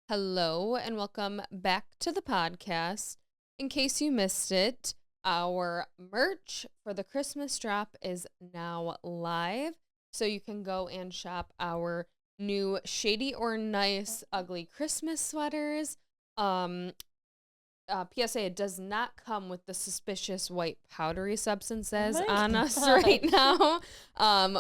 Hello and welcome back to the podcast. In case you missed it, our merch for the Christmas drop is now live. So you can go and shop our new Shady or Nice Ugly Christmas sweaters. PSA, it does not come with the suspicious white powdery substances on us right now.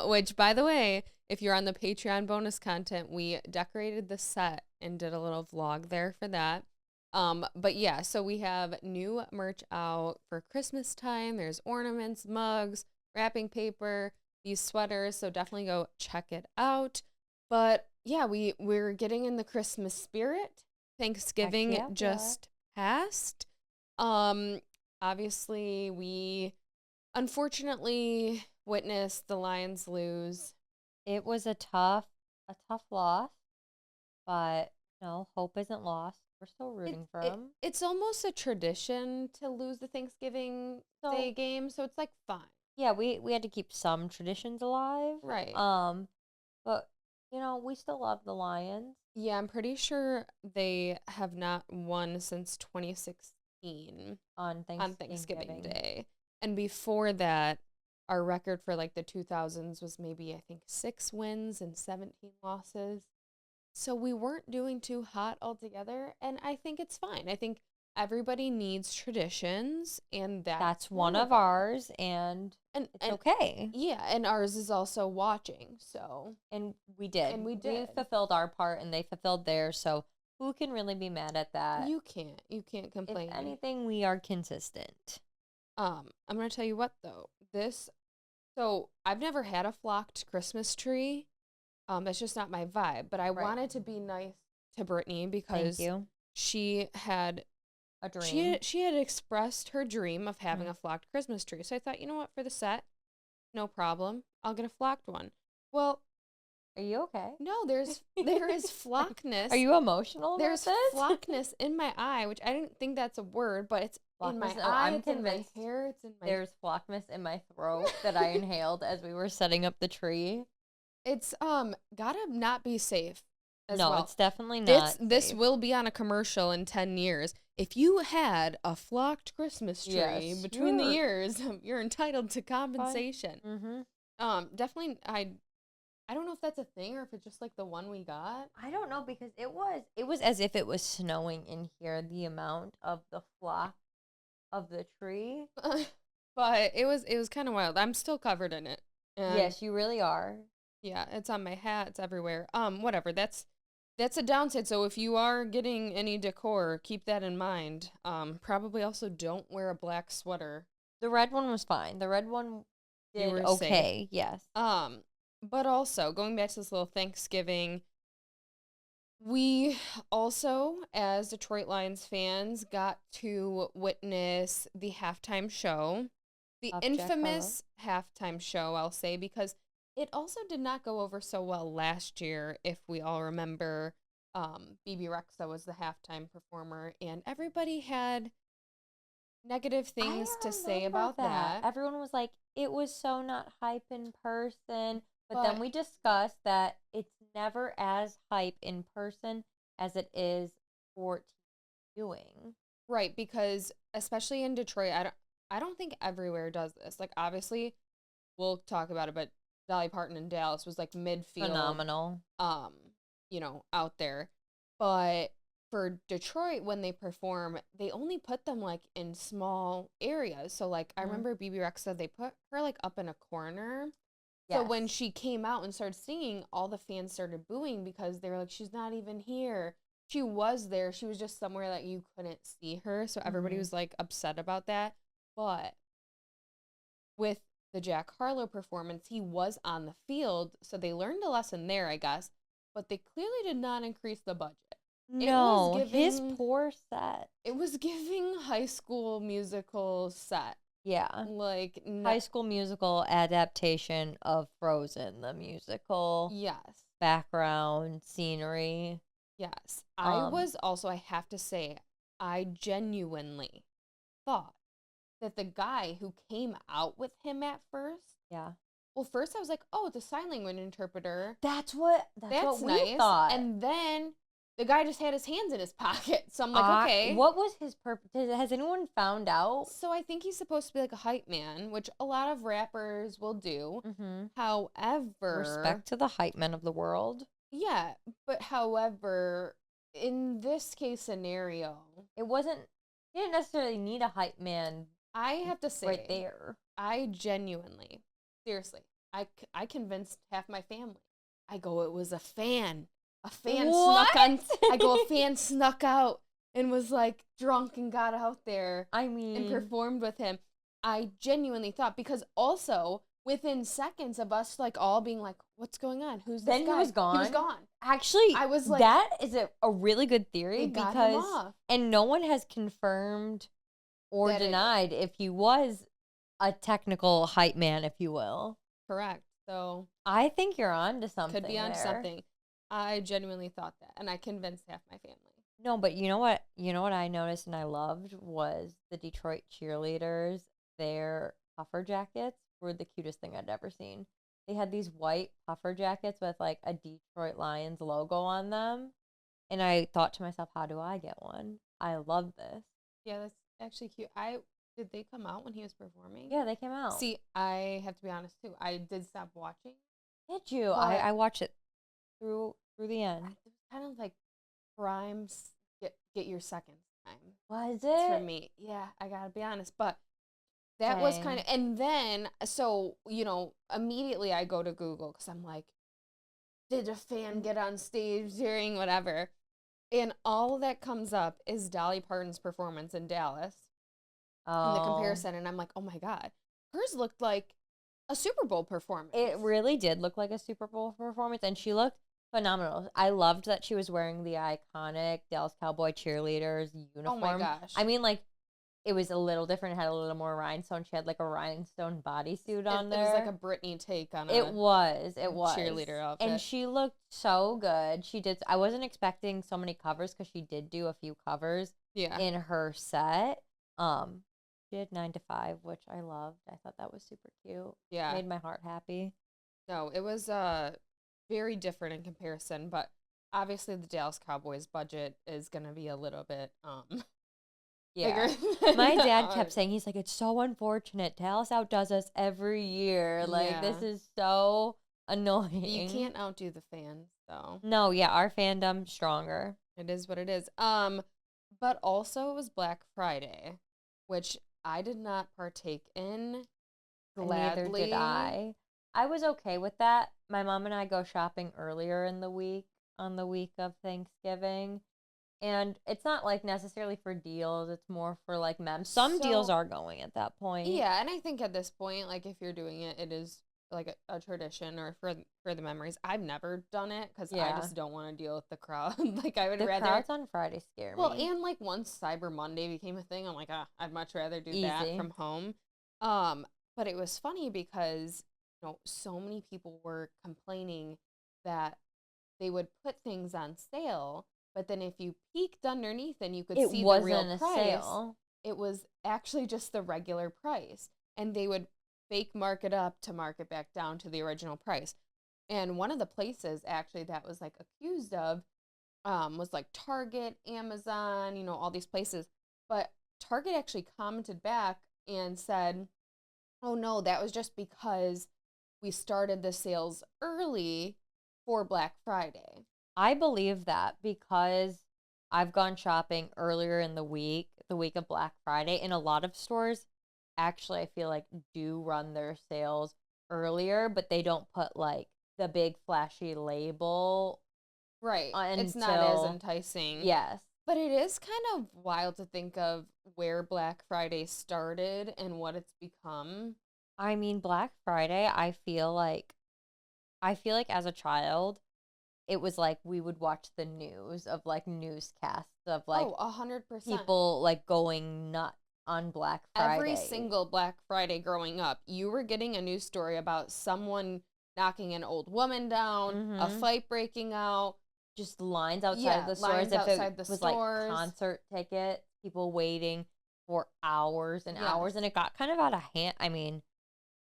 Which, by the way, if you're on the Patreon bonus content, we decorated the set and did a little vlog there for that. But yeah, so we have new merch out for Christmas time. There's ornaments, mugs, wrapping paper, these sweaters. So definitely go check it out. But yeah, we're getting in the Christmas spirit. Thanksgiving just passed. Obviously we unfortunately witnessed the Lions lose. It was a tough loss, but no, hope isn't lost. We're still rooting for them. It's almost a tradition to lose the Thanksgiving Day game, so it's like fine. Yeah, we had to keep some traditions alive. Right. But we still love the Lions. Yeah, I'm pretty sure they have not won since 2016 on Thanksgiving Day. And before that, our record for like the 2000s was maybe, I think, 6 wins and 17 losses. So we weren't doing too hot altogether, and I think it's fine. I think everybody needs traditions, and that's one of ours, and it's okay. Yeah, and ours is also watching, so. And we did. We fulfilled our part, and they fulfilled theirs, so who can really be mad at that? You can't complain. If anything, we are consistent. I'm going to tell you what, though. So I've never had a flocked Christmas tree. That's just not my vibe. But I wanted to be nice to Brittany because she had a dream. She had expressed her dream of having a flocked Christmas tree. So I thought, you know what, for the set, no problem. I'll get a flocked one. Well, are you okay? No, there is flockness. Are you emotional? There's flockness in my eye, which I didn't think that's a word, but it's in my eye. I'm convinced. In my hair. It's in my. There's flockness in my throat that I inhaled as we were setting up the tree. It's gotta not be safe. No, it's definitely not. This will be on a commercial in 10 years. If you had a flocked Christmas tree between the years, you're entitled to compensation. Definitely. I don't know if that's a thing or if it's just like the one we got. I don't know because it was as if it was snowing in here, the amount of the flock of the tree. But it was kind of wild. I'm still covered in it. Yes, you really are. Yeah, it's on my hat, it's everywhere. Whatever. That's a downside. So if you are getting any decor, keep that in mind. Probably also don't wear a black sweater. The red one was fine. The red one did okay. Safe. Yes. But also, going back to this little Thanksgiving, we also, as Detroit Lions fans, got to witness the halftime show. The infamous halftime show, I'll say, because it also did not go over so well last year, if we all remember. BB Rexa was the halftime performer, and everybody had negative things to say about that. Everyone was like, it was so not hype in person. But then we discussed that it's never as hype in person as it is for viewing. Right, because especially in Detroit, I don't think everywhere does this. Like, obviously, we'll talk about it, but Dolly Parton in Dallas was like midfield. Phenomenal. Out there. But for Detroit, when they perform, they only put them like in small areas. So like I remember BB Rexa, they put her like up in a corner. Yes. So when she came out and started singing, all the fans started booing because they were like, she's not even here. She was there. She was just somewhere that you couldn't see her. So everybody was like upset about that. But with the Jack Harlow performance, he was on the field. So they learned a lesson there, I guess. But they clearly did not increase the budget. No, his poor set. It was giving High School Musical set. Yeah. Like High School Musical adaptation of Frozen, the musical. Yes. Background, scenery. Yes. I was also, I have to say, I genuinely thought that the guy who came out with him at first. Yeah. Well, first I was like, oh, it's a sign language interpreter. That's what we nice. thought. And then the guy just had his hands in his pocket. So I'm like, okay. What was his purpose? Has anyone found out? So I think he's supposed to be like a hype man, which a lot of rappers will do. Mm-hmm. However, Respect to the hype men of the world. yeah, but however, in this case scenario, It wasn't. You didn't necessarily need a hype man. I have to say, right there. I genuinely, seriously, I convinced half my family. I go, it was a fan. A fan what? snuck on. I go, a fan snuck out and was like drunk and got out there. I mean, and performed with him. I genuinely thought, because also within seconds of us like all being like, what's going on? Who's this then guy? he was gone. He was gone. Actually, I was like, that is a really good theory it got because him off. And no one has confirmed or That denied if he was a technical hype man, if you will. Correct. So I think you're on to something. could be on there. something. I genuinely thought that, and I convinced half my family. No, but you know what? You know what I noticed and I loved was the Detroit cheerleaders. Their puffer jackets were the cutest thing I'd ever seen. They had these white puffer jackets with like a Detroit Lions logo on them. And I thought to myself, how do I get one? I love this. Yeah, that's actually cute. Did they come out when he was performing? Yeah, they came out. See, I have to be honest too. I did stop watching. Did you? I watched it through the end. It was kind of like Prime's get your seconds time. Was It's for it? me. Yeah, I gotta be honest. But that was kind of, and then, so, immediately I go to Google because I'm like, did a fan get on stage during whatever? And all that comes up is Dolly Parton's performance in Dallas in the comparison. And I'm like, oh my God, hers looked like a Super Bowl performance. It really did look like a Super Bowl performance, and she looked phenomenal. I loved that she was wearing the iconic Dallas Cowboy cheerleaders uniform. Oh my gosh. I mean, like, it was a little different. It had a little more rhinestone. She had like a rhinestone bodysuit on there. It was like a Britney take on it was cheerleader outfit. And she looked so good. She did. I wasn't expecting so many covers because she did do a few covers in her set. She did 9 to 5, which I loved. I thought that was super cute. Yeah. Made my heart happy. No, it was very different in comparison, but obviously the Dallas Cowboys budget is going to be a little bit yeah. My dad kept saying, he's like, it's so unfortunate. Dallas outdoes us every year. Like, this is so annoying. You can't outdo the fans, though. No, yeah, our fandom stronger. It is what it is. But also it was Black Friday, which I did not partake in. Gladly. Neither did I. I was okay with that. My mom and I go shopping earlier in the week, on the week of Thanksgiving. And it's not like necessarily for deals. It's more for like some deals are going at that point. Yeah, and I think at this point, like if you're doing it, it is like a tradition or for the memories. I've never done it because I just don't want to deal with the crowd. Like I would rather. The crowds on Friday scare me. Well, and like once Cyber Monday became a thing, I'm like, I'd much rather do that from home. But it was funny because so many people were complaining that they would put things on sale. But then if you peeked underneath and you could see the real price, sale. It was actually just the regular price. And they would fake mark it up to mark it back down to the original price. And one of the places actually that was like accused of was like Target, Amazon, all these places. But Target actually commented back and said, oh no, that was just because we started the sales early for Black Friday. I believe that because I've gone shopping earlier in the week of Black Friday, and a lot of stores actually, I feel like, do run their sales earlier, but they don't put like the big flashy label. Right. It's not as enticing. Yes. But it is kind of wild to think of where Black Friday started and what it's become. I mean, Black Friday, I feel like as a child, it was like we would watch the news of like newscasts of like 100% people like going nuts on Black Friday. Every single Black Friday growing up, you were getting a news story about someone knocking an old woman down, a fight breaking out, just lines outside of the stores. If it was like concert tickets, people waiting for hours and hours, and it got kind of out of hand. I mean,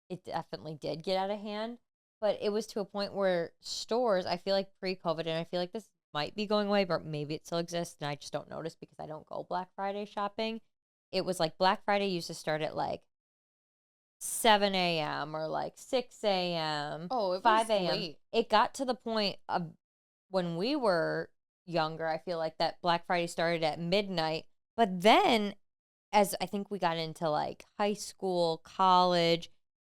it definitely did get out of hand. But it was to a point where stores, I feel like pre-COVID, and I feel like this is might be going away, but maybe it still exists and I just don't notice because I don't go Black Friday shopping. It was like Black Friday used to start at like 7 a.m. or like 6 a.m., Oh, it was 5 a.m. late. It got to the point of when we were younger, I feel like that Black Friday started at midnight. But then, as I think we got into like high school, college,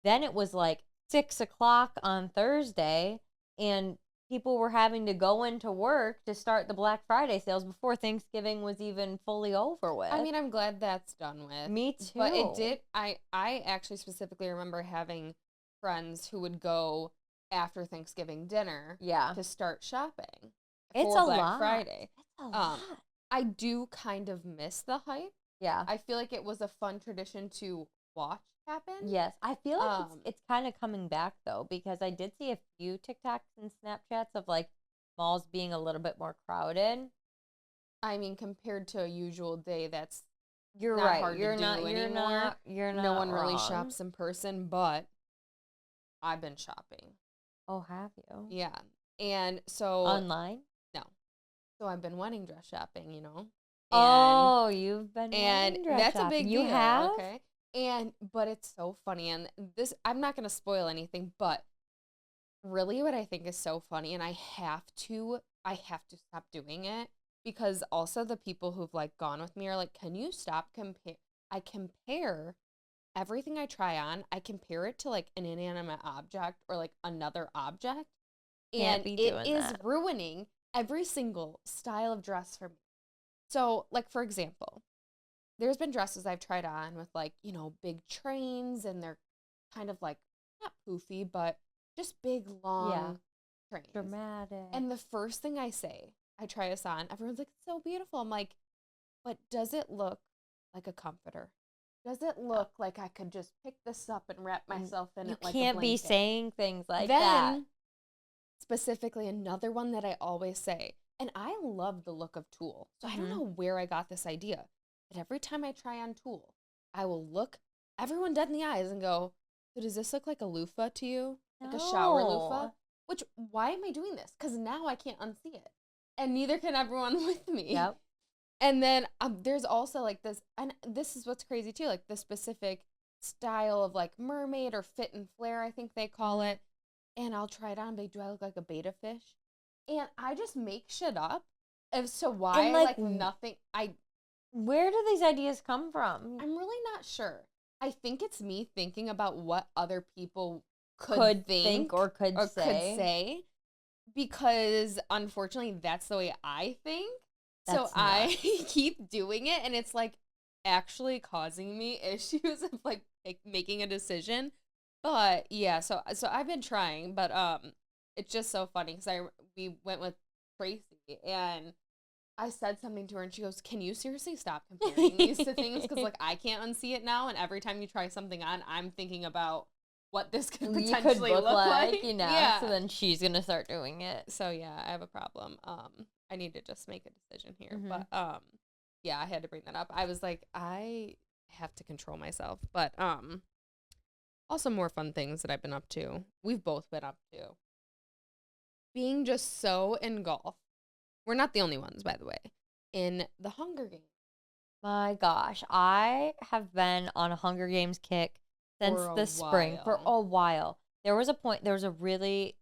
then it was like 6 o'clock on Thursday, and people were having to go into work to start the Black Friday sales before Thanksgiving was even fully over with. I mean, I'm glad that's done with. Me too. But it did. I actually specifically remember having friends who would go after Thanksgiving dinner. Yeah. To start shopping. It's for a Black lot. Friday. It's a lot. I do kind of miss the hype. Yeah. I feel like it was a fun tradition to watch happen. Yes. I feel like it's kind of coming back, though, because I did see a few TikToks and Snapchats of, like, malls being a little bit more crowded. I mean, compared to a usual day, that's You're not right. hard You're to do not. anymore. You're not. No one really wrong. shops in person, but I've been shopping. Oh, have you? Yeah. And so Online? No. So I've been wedding dress shopping, you know. Oh, you've been and wedding dress that's shopping. a big You deal. have? Okay. But it's so funny, and this I'm not gonna spoil anything, but really what I think is so funny, and I have to stop doing it, because also the people who've like gone with me are like, can you stop I compare everything I try on, I compare it to like an inanimate object or like another object, Can't and be it doing is that. ruining every single style of dress for me. So, like, for example, there's been dresses I've tried on with, like, you know, big trains, and they're kind of like, not poofy, but just big, long trains. Dramatic. And the first thing I say, I try this on, everyone's like, it's so beautiful. I'm like, but does it look like a comforter? Does it look like I could just pick this up and wrap myself in it like a blanket? You can't be saying things like that. Then, specifically, another one that I always say, and I love the look of tulle, so I don't know where I got this idea, but every time I try on tulle, I will look everyone dead in the eyes and go, so does this look like a loofah to you? Like a shower loofah? Which, why am I doing this? Because now I can't unsee it. And neither can everyone with me. Yep. And then there's also like this, and this is what's crazy too, like the specific style of like mermaid or fit and flare, I think they call it. And I'll try it on, but do I look like a beta fish? And I just make shit up as to why, And, like nothing, where do these ideas come from? I'm really not sure. I think it's me thinking about what other people could think or could say. Because unfortunately that's the way I think. That's so I keep doing it, and it's like actually causing me issues of like making a decision. But yeah, so I've been trying, but it's just so funny because we went with Tracy, and I said something to her, and she goes, "Can you seriously stop comparing these to things? Because like I can't unsee it now, and every time you try something on, I'm thinking about what this could potentially look like, you know." Yeah. So then she's gonna start doing it. So yeah, I have a problem. I need to just make a decision here, but yeah, I had to bring that up. I was like, I have to control myself, but also more fun things that I've been up to. We've both been up to. Being just so engulfed. We're not the only ones, by the way, in the Hunger Games. My gosh, I have been on a Hunger Games kick since the spring for a while. There was a really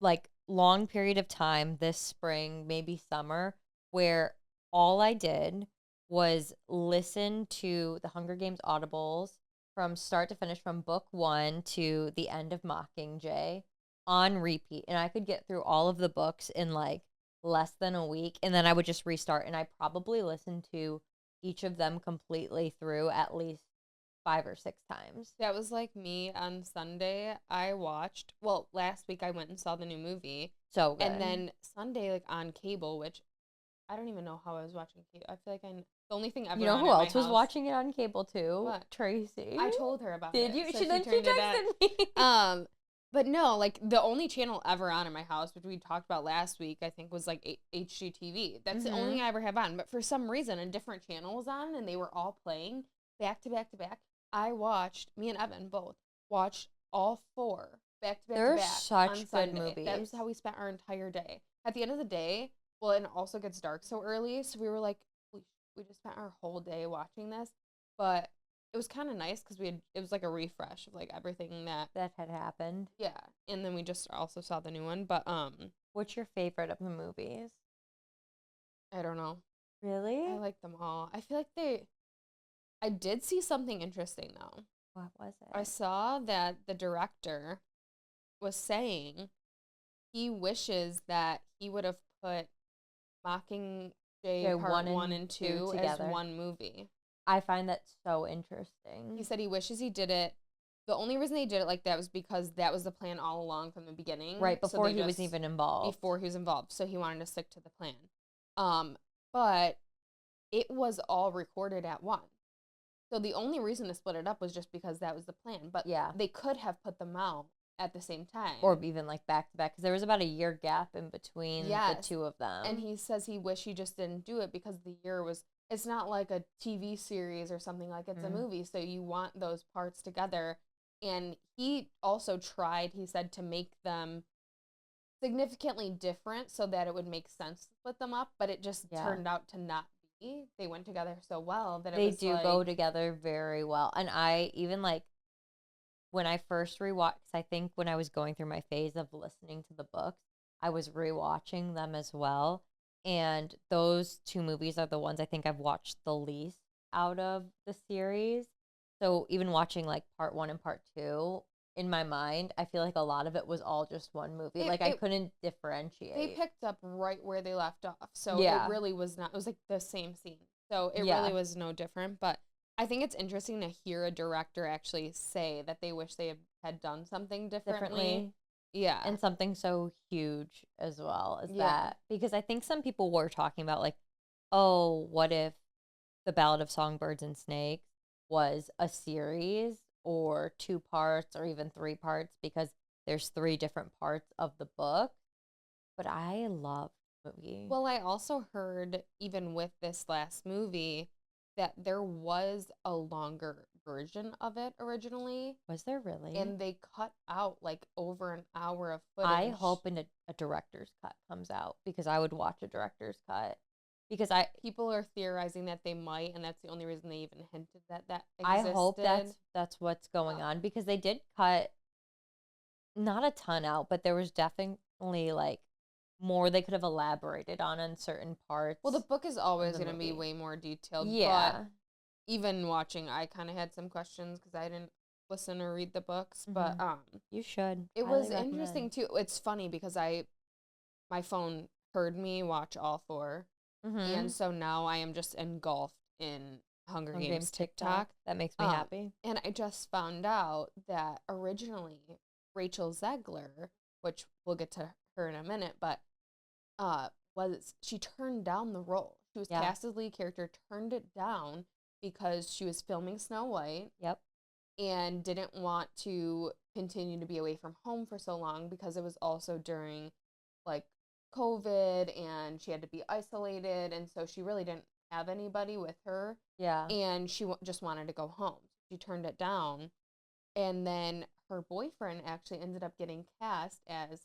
like long period of time this spring, maybe summer, where all I did was listen to the Hunger Games audibles from start to finish, from book 1 to the end of Mockingjay on repeat. And I could get through all of the books in like less than a week. And then I would just restart. And I probably listened to each of them completely through at least 5 or 6 times. That was like me on Sunday. Last week I went and saw the new movie. So good. And then Sunday, like on cable, which I don't even know how I was watching cable. I feel like the only thing ever. You know who else was watching it on cable too? What? Tracy. I told her about it. Did you? So she texted me. But no, like the only channel ever on in my house, which we talked about last week, I think was like HGTV. That's the only thing I ever have on. But for some reason, a different channel was on, and they were all playing back to back to back. Me and Evan both watched all 4 back to back to They're back such on good Sunday. That was movies. how we spent our entire day. At the end of the day, well, it also gets dark so early, so we were like, we just spent our whole day watching this. But it was kind of nice because it was like a refresh of like everything that That had happened. yeah, and then we just also saw the new one. But What's your favorite of the movies? I don't know. Really? I like them all. I feel like I did see something interesting though. What was I it? saw that the director was saying he wishes that he would have put Okay, Mockingjay Part one 1 and and two 2 as together. one movie. I find that so interesting. He said he wishes he did it. The only reason they did it like that was because that was the plan all along from the beginning. Right, So before he was even involved. before he was involved. So he wanted to stick to the plan. But it was all recorded at once. So the only reason to split it up was just because that was the plan. But Yeah. they could have put them out at the same time. Or even like back to back, because there was about a year gap in between the two of them. And he says he wished he just didn't do it because the year was, it's not like a TV series or something, like it's a movie. So you want those parts together. And he also tried, he said, to make them significantly different so that it would make sense to split them up. But it just turned out to not be. They went together so well that they do go together very well. And I even like, when I first rewatched, I think when I was going through my phase of listening to the books, I was rewatching them as well. And those two movies are the ones I think I've watched the least out of the series. So even watching like part 1 and part 2, in my mind, I feel like a lot of it was all just one movie. I couldn't differentiate. They picked up right where they left off. So it really was not, it was like the same scene. So it really was no different. But I think it's interesting to hear a director actually say that they wish they had done something differently. Yeah. And something so huge as well as that. Because I think some people were talking about like, oh, what if The Ballad of Songbirds and Snakes was a series or 2 parts or even 3 parts, because there's 3 different parts of the book. But I love the movie. Well, I also heard, even with this last movie, that there was a longer version of it originally. Was there really? And they cut out like over an hour of footage. I hope a director's cut comes out, because I would watch a director's cut. Because people are theorizing that they might, and that's the only reason they even hinted that existed. I hope that's what's going on, because they did cut not a ton out, but there was definitely like more they could have elaborated on certain parts. Well, the book is always going to be way more detailed. Yeah. But even watching, I kind of had some questions because I didn't listen or read the books. But you should. It was interesting too. It's funny because my phone heard me watch all 4, and so now I am just engulfed in Hunger Games TikTok. That makes me happy. And I just found out that originally Rachel Zegler, which we'll get to her in a minute, but she turned down the role. She was cast as lead character, turned it down because she was filming Snow White. Yep. And didn't want to continue to be away from home for so long, because it was also during like COVID and she had to be isolated, and so she really didn't have anybody with her. Yeah. And she just wanted to go home. She turned it down. And then her boyfriend actually ended up getting cast as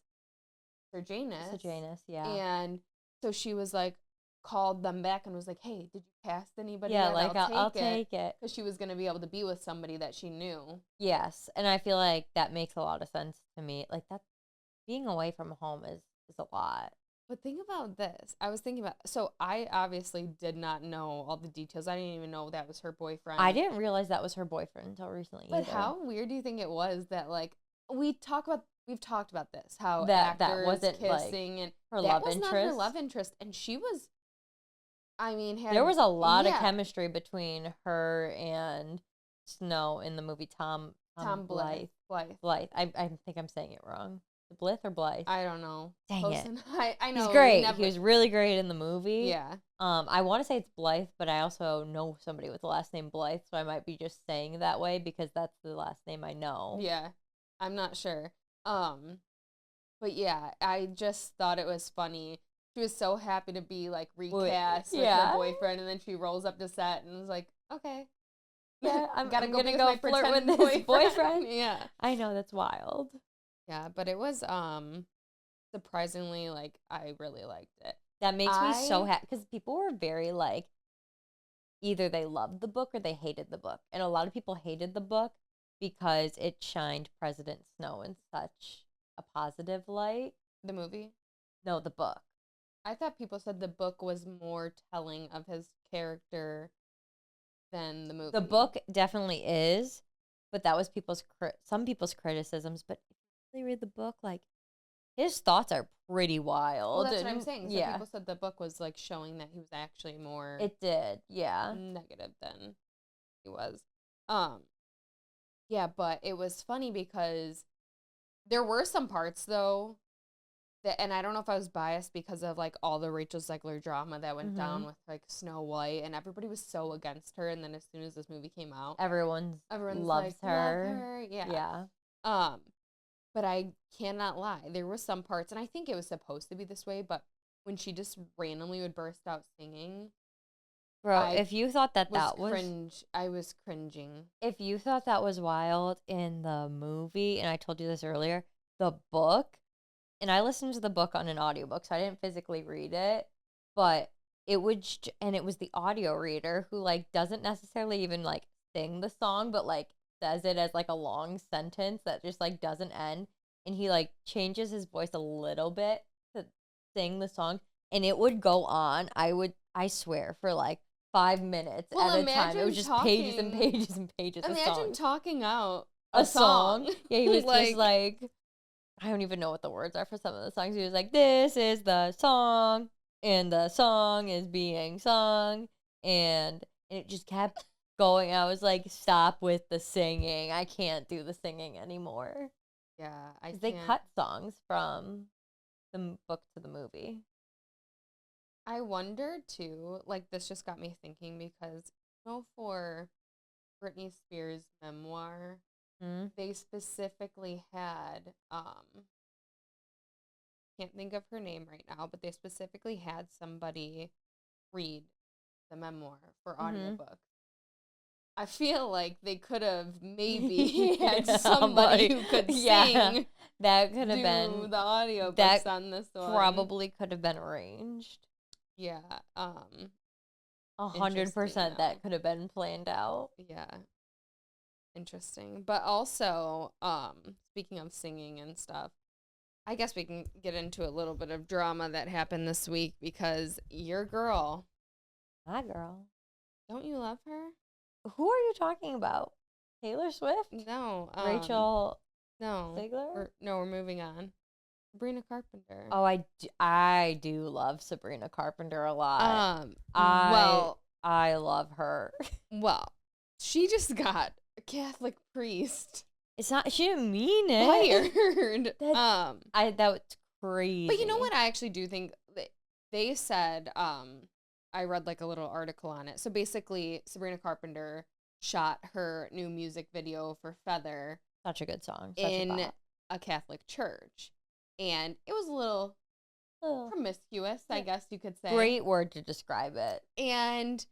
Sejanus, yeah. And so she was like, called them back and was like, hey, did you cast anybody? Yeah, like I'll take it. Because she was going to be able to be with somebody that she knew. Yes, and I feel like that makes a lot of sense to me. Like, that being away from home is a lot. But think about this. I was thinking about, so I obviously did not know all the details. I didn't even know that was her boyfriend. I didn't realize that was her boyfriend until recently. But how weird do you think it was that, like, we've talked about this, how that wasn't kissing, like, and her love interest. Not her love interest, and she was, I mean, there was a lot of chemistry between her and Snow in the movie Tom Blythe. I think I'm saying it wrong. Blythe or Blythe? I don't know. Dang it. I know. He's great. He was really great in the movie. Yeah. I want to say it's Blythe, but I also know somebody with the last name Blythe, so I might be just saying it that way because that's the last name I know. Yeah. I'm not sure. But yeah, I just thought it was funny. She was so happy to be like recast with her boyfriend, and then she rolls up to set and was like, okay. Yeah, I'm gonna go flirt with his boyfriend. Yeah. I know, that's wild. Yeah, but it was surprisingly like I really liked it. That makes me so I happy because people were very like either they loved the book or they hated the book. And a lot of people hated the book because it shined President Snow in such a positive light. the movie. No, the book. I thought people said the book was more telling of his character than the The movie. book definitely is, but that was some people's criticisms. But if you really read the book, like his thoughts are pretty Well, wild. that's what I'm And saying. So yeah, people said the book was like showing that he was actually more it did. Yeah. negative than he was. Um, yeah, but it was funny because there were some parts though that, and I don't know if I was biased because of like all the Rachel Zegler drama that went Mm-hmm. down with like Snow White, and everybody was so against her. And then as soon as this movie came out, Everyone everyone's loves like, love her. her. Yeah. Yeah. Um, but I cannot lie. There were some parts, and I think it was supposed to be this way, but when she just randomly would burst out singing, Bro, I if you thought that was that was cringe. I was cringing. if you thought that was wild in the movie, and I told you this earlier, the book, and I listened to the book on an audiobook, so I didn't physically read it, but and it was the audio reader who like doesn't necessarily even like sing the song, but like says it as like a long sentence that just like doesn't end, and he like changes his voice a little bit to sing the song, and it would go on. I swear for like 5 minutes Well, at a time. It was imagine just pages and talking. pages and pages of Imagine songs. talking out A a song. song. Yeah, he was just Like, like I don't even know what the words are for some of the songs. He was like, "This is the song, and the song is being sung," and it just kept going. I was like, "Stop with the singing! I can't do the singing anymore." yeah, I Because they can't. cut songs from the book to the movie. I wonder too, like, this just got me thinking because, for Britney Spears' memoir, Mm-hmm. they specifically had, can't think of her name right now, but they specifically had somebody read the memoir for Mm-hmm. audiobook. I feel like they could have maybe had Yeah, somebody who could yeah, sing that could have do been the audiobooks that on this one. probably could have been arranged. Yeah, 100% interesting that though. could have been planned out. Yeah, interesting. But also, speaking of singing and stuff, I guess we can get into a little bit of drama that happened this week because your girl, My girl. don't you love her? Who are you talking about? Taylor Swift? No, Rachel no. Ziegler? We're moving on. Sabrina Carpenter. Oh, I do love Sabrina Carpenter a lot. Um, I well, I love her. well, she just got a Catholic priest It's not she didn't mean it. fired. That was crazy. But you know what? I actually do think they said, I read like a little article on it. So basically, Sabrina Carpenter shot her new music video for Feather Such a good song. Such a in bop. a Catholic church. And it was a little Oh, promiscuous, I yeah. guess you could say. Great word to describe it. And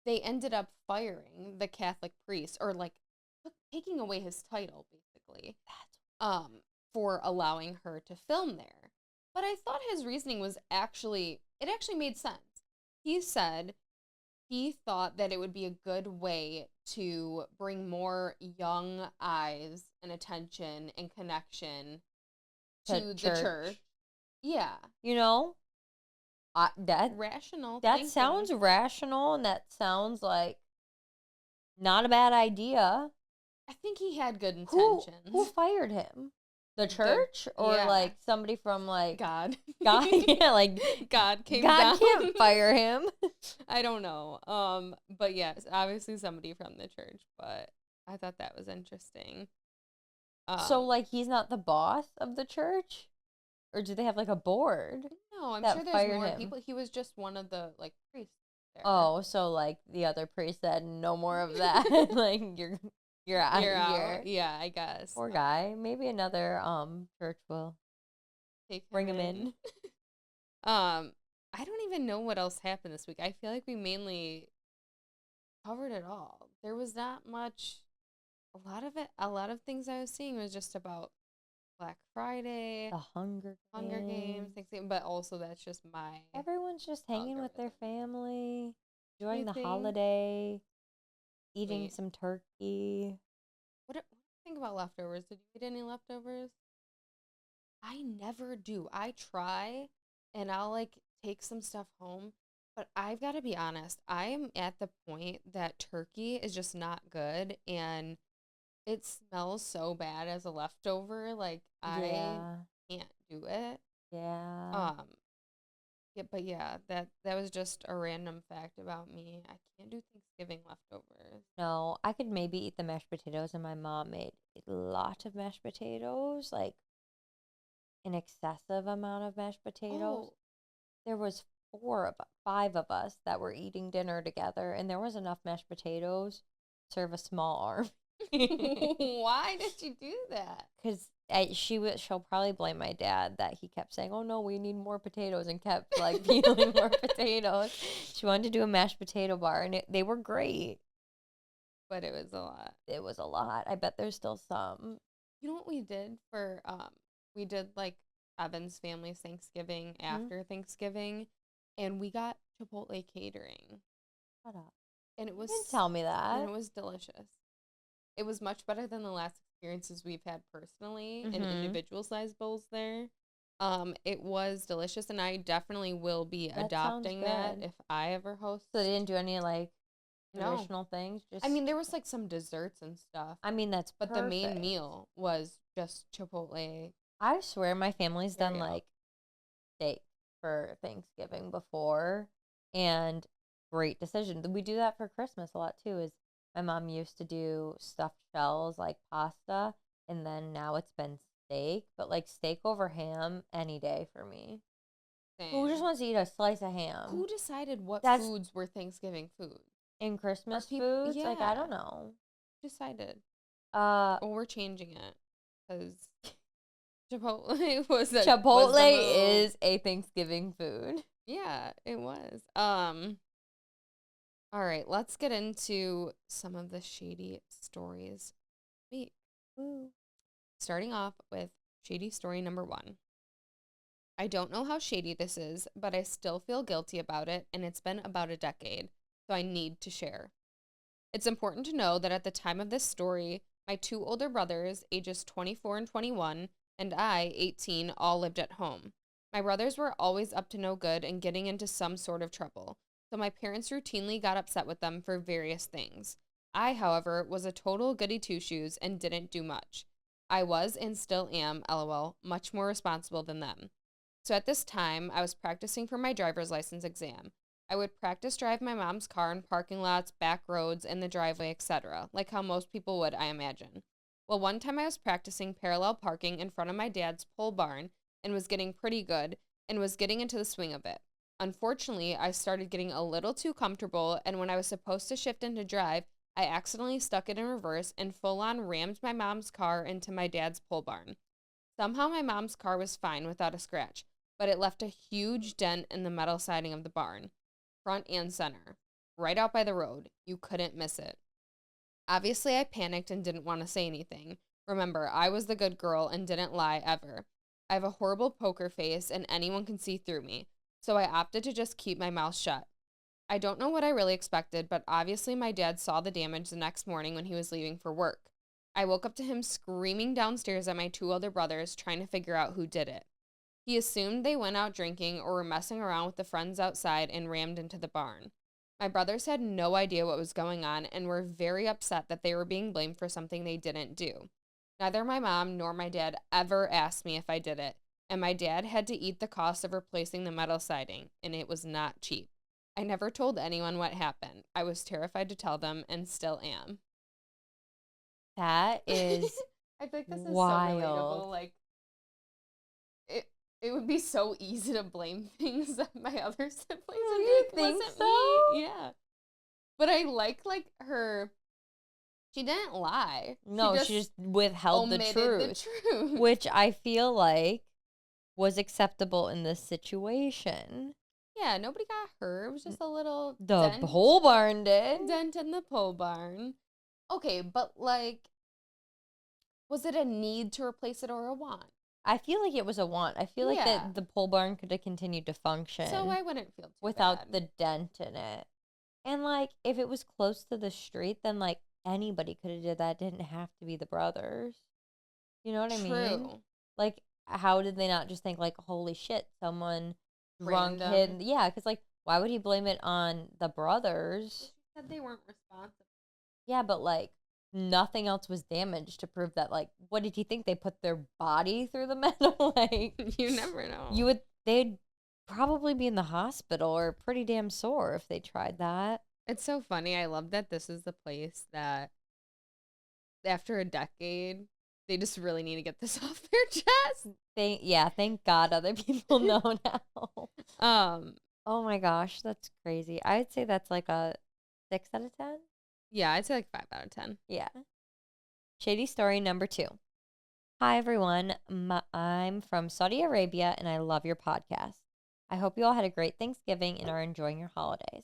they ended up firing the Catholic priest, or like taking away his title, basically, for allowing her to film there. But I thought his reasoning was it actually made sense. He said he thought that it would be a good way to bring more young eyes and attention and connection to the church. Yeah. You know, that Rational that thinking. sounds rational, and that sounds like not a bad idea. I think he had good Who intentions. fired him? The church or yeah. like somebody from like God. God? Yeah, like God came God down. can't fire him. I don't know. But yes, obviously somebody from the church, but I thought that was interesting. So like he's not the boss of the church, or do they have like a board? No, I'm that sure there's fired more him? people. He was just one of the like priests there. Oh, so like the other priest said, no more of that. Like you're out You're of out. here. Yeah, I guess. Poor guy. Maybe another church will bring him in. I don't even know what else happened this week. I feel like we mainly covered it all. There was not much. A lot of things I was seeing was just about Black Friday, The Hunger Hunger Games, Games. Thanksgiving, but also that's just my Everyone's just hanging with their algorithm. family, Do enjoying you the think? holiday, eating Wait, some turkey. what do you think about leftovers? Did you eat any leftovers? I never do. I try and I'll like take some stuff home, but I've got to be honest. I am at the point that turkey is just not good and it smells so bad as a leftover. Like I Yeah, can't do it. yeah. Um yeah, but yeah, that was just a random fact about me. I can't do Thanksgiving leftovers. No, I could maybe eat the mashed potatoes, and my mom made a lot of mashed potatoes, like an excessive amount of mashed potatoes. Oh, There was five of us that were eating dinner together, and there was enough mashed potatoes to serve a small army. why did you do that? Because she'll probably blame my dad that he kept saying, "Oh no, we need more potatoes," and kept like peeling more potatoes. She wanted to do a mashed potato bar, and they were great. But it was a lot. It was a lot. I bet there's still some. You know what we did for we did like Evan's family's Thanksgiving Hmm? after Thanksgiving and we got Chipotle catering Shut up. and You didn't tell me it that. was delicious. It was much better than the last experiences we've had personally in Mm-hmm. individual size bowls there. It was delicious and I definitely will be That sounds adopting that good. if I ever host. So they didn't do any like No. traditional things. I mean Just, there was like some desserts and stuff, I mean, that's but the main perfect. meal was just Chipotle I swear my family's done carry out. like steak for Thanksgiving before, and great decision. We do that for Christmas a lot too. Is my mom used to do stuffed shells like pasta, and then now it's been steak, but like steak over ham any day for me. Who just Same. wants to eat a slice of ham? Who decided what That's foods were Thanksgiving foods? in Are Christmas people, foods. Like I yeah, don't know. who decided? Uh, Well, we're changing it because Chipotle was the Chipotle move. is a Thanksgiving food. Yeah, it was. All right, let's get into some of the shady stories. Week. Ooh. Starting off with shady story number 1. I don't know how shady this is, but I still feel guilty about it, and it's been about a decade, so I need to share. It's important to know that at the time of this story, my 2 older brothers, ages 24 and 21, and I, 18, all lived at home. My brothers were always up to no good and getting into some sort of trouble, so my parents routinely got upset with them for various things. I, however, was a total goody two shoes and didn't do much. I was and still am, lol, much more responsible than them. So at this time, I was practicing for my driver's license exam. I would practice drive my mom's car in parking lots, back roads, in the driveway, etc., like how most people would, I imagine. Well, one time I was practicing parallel parking in front of my dad's pole barn and was getting pretty good and was getting into the swing of it. Unfortunately, I started getting a little too comfortable, and when I was supposed to shift into drive, I accidentally stuck it in reverse and full on rammed my mom's car into my dad's pole barn. Somehow my mom's car was fine without a scratch, but it left a huge dent in the metal siding of the barn, front and center, right out by the road. You couldn't miss it. Obviously, I panicked and didn't want to say anything. Remember, I was the good girl and didn't lie ever. I have a horrible poker face and anyone can see through me, so I opted to just keep my mouth shut. I don't know what I really expected, but obviously my dad saw the damage the next morning when he was leaving for work. I woke up to him screaming downstairs at my 2 older brothers, trying to figure out who did it. He assumed they went out drinking or were messing around with the friends outside and rammed into the barn. My brothers had no idea what was going on and were very upset that they were being blamed for something they didn't do. Neither my mom nor my dad ever asked me if I did it, and my dad had to eat the cost of replacing the metal siding, and it was not cheap. I never told anyone what happened. I was terrified to tell them and still am. That is I feel like this is so wild. relatable. Like it it would be so easy to blame things that my other siblings would be You like, think wasn't me. so? Yeah. But I like her she didn't lie. She No, she just just withheld the omitted the truth, truth. which I feel like was acceptable in this situation. Yeah, nobody got hurt. It was just a little The whole barn did. dent in the pole barn. Okay, but like Was it a need to replace it or a want? I feel like it was a want. I feel like Yeah. that the pole barn could have continued to So function I wouldn't feel too without bad. the dent in it. And like if it was close to the street, then like anybody could have did that. It didn't have to be the brothers. You know what I mean? True. Like how did they not just think like, holy shit, someone drunk hid? Random. Yeah, because like why would he blame it on the brothers? She said they weren't responsible. Yeah, but like nothing else was damaged to prove that. Like, what did you think? They put their body through the metal? Like, You never know. they'd probably be in the hospital or pretty damn sore if they tried that. It's so funny. I love that this is the place that after a decade, they just really need to get this off their chest. Thank God other people know now. Um, Oh my gosh, that's crazy. I'd say that's like a 6 out of 10. yeah, I'd say like 5 out of 10. Yeah. Shady story number 2. Hi, everyone. I'm from Saudi Arabia, and I love your podcast. I hope you all had a great Thanksgiving and are enjoying your holidays.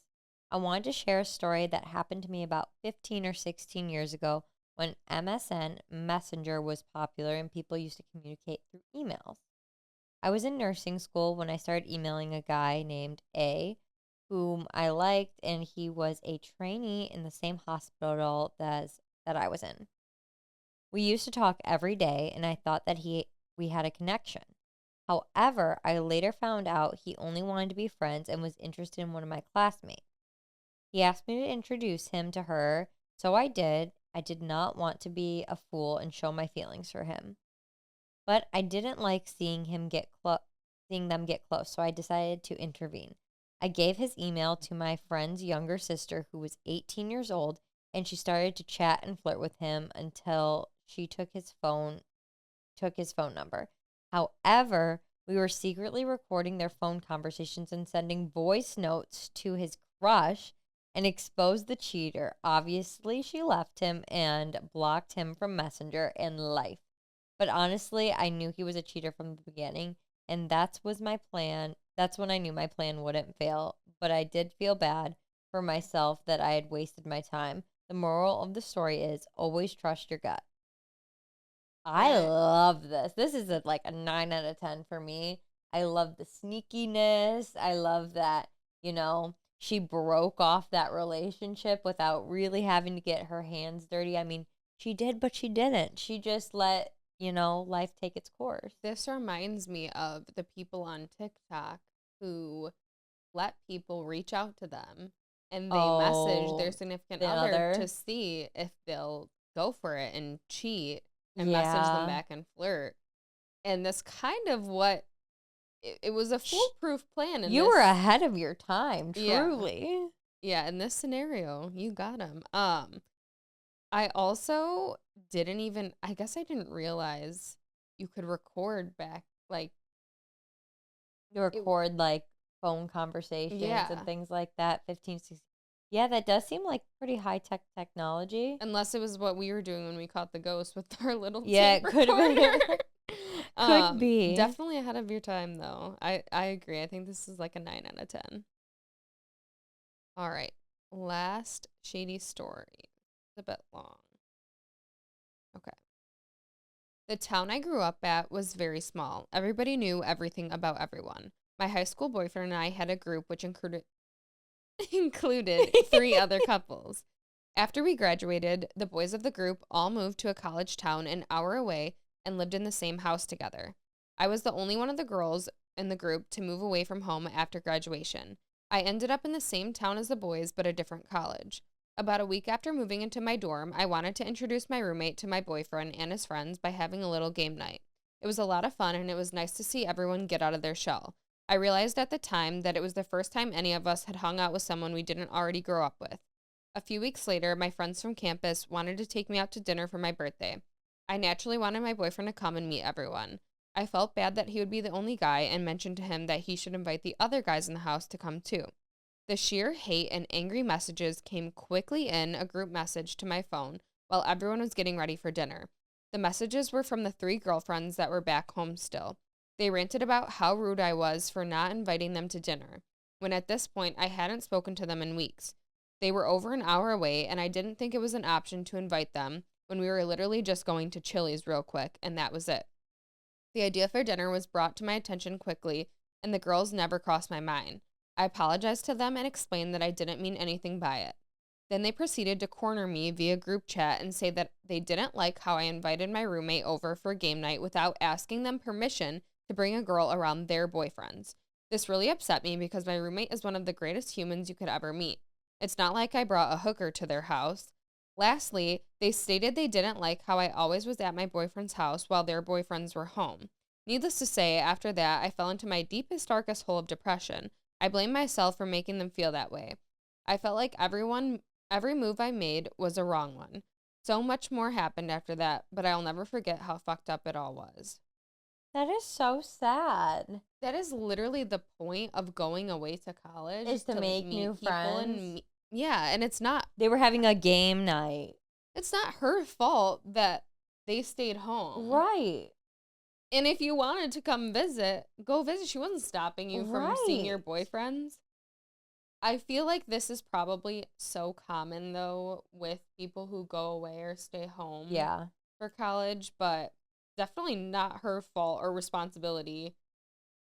I wanted to share a story that happened to me about 15 or 16 years ago when MSN Messenger was popular and people used to communicate through emails. I was in nursing school when I started emailing a guy named A, whom I liked, and he was a trainee in the same hospital that I was in. We used to talk every day, and I thought that we had a connection. However, I later found out he only wanted to be friends and was interested in one of my classmates. He asked me to introduce him to her, so I did. I did not want to be a fool and show my feelings for him. But I didn't like seeing them get close, so I decided to intervene. I gave his email to my friend's younger sister who was 18 years old, and she started to chat and flirt with him until she took his phone number. However, we were secretly recording their phone conversations and sending voice notes to his crush and exposed the cheater. Obviously, she left him and blocked him from Messenger and life. But honestly, I knew he was a cheater from the beginning, and that was my plan. That's when I knew my plan wouldn't fail. But I did feel bad for myself that I had wasted my time. The moral of the story is always trust your gut. I That love this. This is like a 9 out of 10 for me. I love the sneakiness. I love that, she broke off that relationship without really having to get her hands dirty. I mean, she did, but she didn't. She just let, life take its course. this reminds me of the people on TikTok who let people reach out to them and they message their Oh, significant the other to other. see if they'll go for it and cheat and message them Yeah. back and flirt. And this kind of what it was a foolproof plan in You were this. ahead of your time, Yeah. truly. Yeah, in this scenario, you got him. I also didn't even, I guess I didn't realize you could record back, like, You it, record like phone conversations and yeah, things like that. 15, 16. Yeah, that does seem like pretty high tech technology. unless it was what we were doing when we caught the ghost with our little Yeah, tape it could have been. recorder. Could be. Definitely ahead of your time, though. I agree. I think this is like a 9 out of 10. All right. Last shady story. It's a bit long. Okay. The town I grew up at was very small. Everybody knew everything about everyone. My high school boyfriend and I had a group which included 3 other couples. After we graduated, the boys of the group all moved to a college town an hour away and lived in the same house together. I was the only one of the girls in the group to move away from home after graduation. I ended up in the same town as the boys, but a different college. About a week after moving into my dorm, I wanted to introduce my roommate to my boyfriend and his friends by having a little game night. It was a lot of fun, and it was nice to see everyone get out of their shell. I realized at the time that it was the first time any of us had hung out with someone we didn't already grow up with. A few weeks later, my friends from campus wanted to take me out to dinner for my birthday. I naturally wanted my boyfriend to come and meet everyone. I felt bad that he would be the only guy and mentioned to him that he should invite the other guys in the house to come too. The sheer hate and angry messages came quickly in a group message to my phone while everyone was getting ready for dinner. The messages were from the 3 girlfriends that were back home still. They ranted about how rude I was for not inviting them to dinner, when at this point I hadn't spoken to them in weeks. They were over an hour away, and I didn't think it was an option to invite them, when we were literally just going to Chili's real quick, and that was it. The idea for dinner was brought to my attention quickly, and the girls never crossed my mind. I apologized to them and explained that I didn't mean anything by it. Then they proceeded to corner me via group chat and say that they didn't like how I invited my roommate over for game night without asking them permission to bring a girl around their boyfriends. This really upset me because my roommate is one of the greatest humans you could ever meet. It's not like I brought a hooker to their house. Lastly, they stated they didn't like how I always was at my boyfriend's house while their boyfriends were home. Needless to say, after that, I fell into my deepest, darkest hole of depression. I blame myself for making them feel that way. I felt like every move I made was a wrong one. So much more happened after that, but I'll never forget how fucked up it all was. That is so sad. That is literally the point of going away to college, Is to make meet new people friends. yeah, and it's not They were having a game night. her fault that they stayed home. Right. And if you wanted to come visit, go visit. She wasn't stopping you from seeing your boyfriends. I feel like this is probably so common, though, with people who go away or stay home for college, but definitely not her fault or responsibility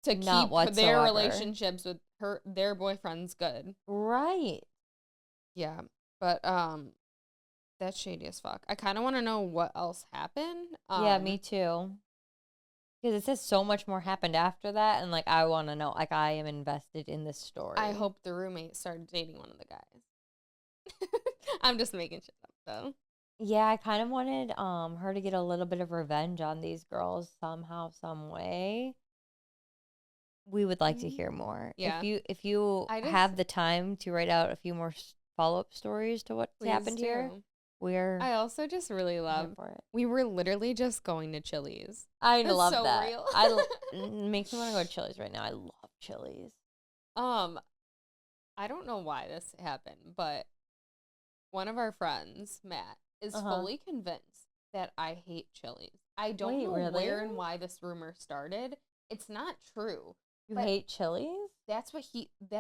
to keep their relationships with their boyfriends good. Right. Yeah, but that's shady as fuck. I kind of want to know what else happened. Yeah, me too. Because it says so much more happened after that, and like I want to know. Like I am invested in this story. I hope the roommate started dating one of the guys. I'm just making shit up though. Yeah, I kind of wanted her to get a little bit of revenge on these girls somehow, some way. We would like to hear more. Yeah. If you have the time to write out a few more follow-up stories to what's happened here, I also just really love for it. We were literally just going to Chili's. I love so that. Real. Makes me want to go to Chili's right now. I love Chili's. I don't know why this happened, but one of our friends, Matt, is fully convinced that I hate Chili's. I don't know where and why this rumor started. It's not true. You hate Chili's? That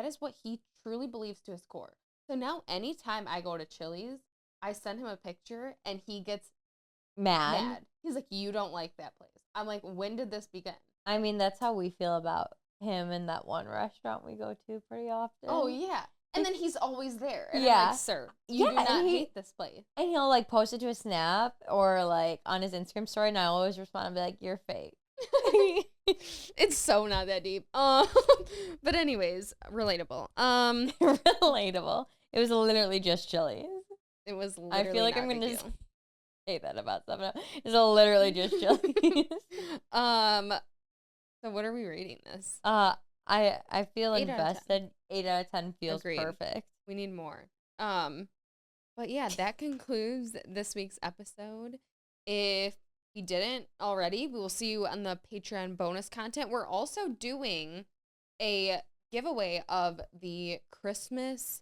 is what he truly believes to his core. So now anytime I go to Chili's, I send him a picture and he gets mad. He's like, you don't like that place. I'm like, when did this begin? I mean, that's how we feel about him in that one restaurant we go to pretty often. Oh, yeah. And then he's always there. And I'm like, sir, you do not hate this place. And he'll like post it to a snap or like on his Instagram story, and I always respond and be like, you're fake. It's so not that deep. But anyways, relatable. Relatable. It was literally just Chili's. It was literally I feel like I'm going to just say that about something else. It's literally just Chili's. So what are we rating this? I feel invested. 8 out of 10 feels perfect. We need more. But yeah, that concludes this week's episode. If you didn't already, we will see you on the Patreon bonus content. We're also doing a giveaway of the Christmas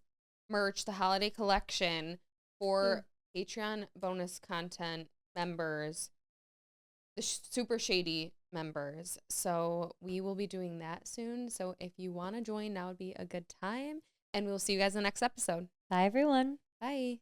merch, the holiday collection for Patreon bonus content members, the Super Shady members. So we will be doing that soon. So if you want to join, now would be a good time. And we'll see you guys in the next episode. Bye, everyone. Bye.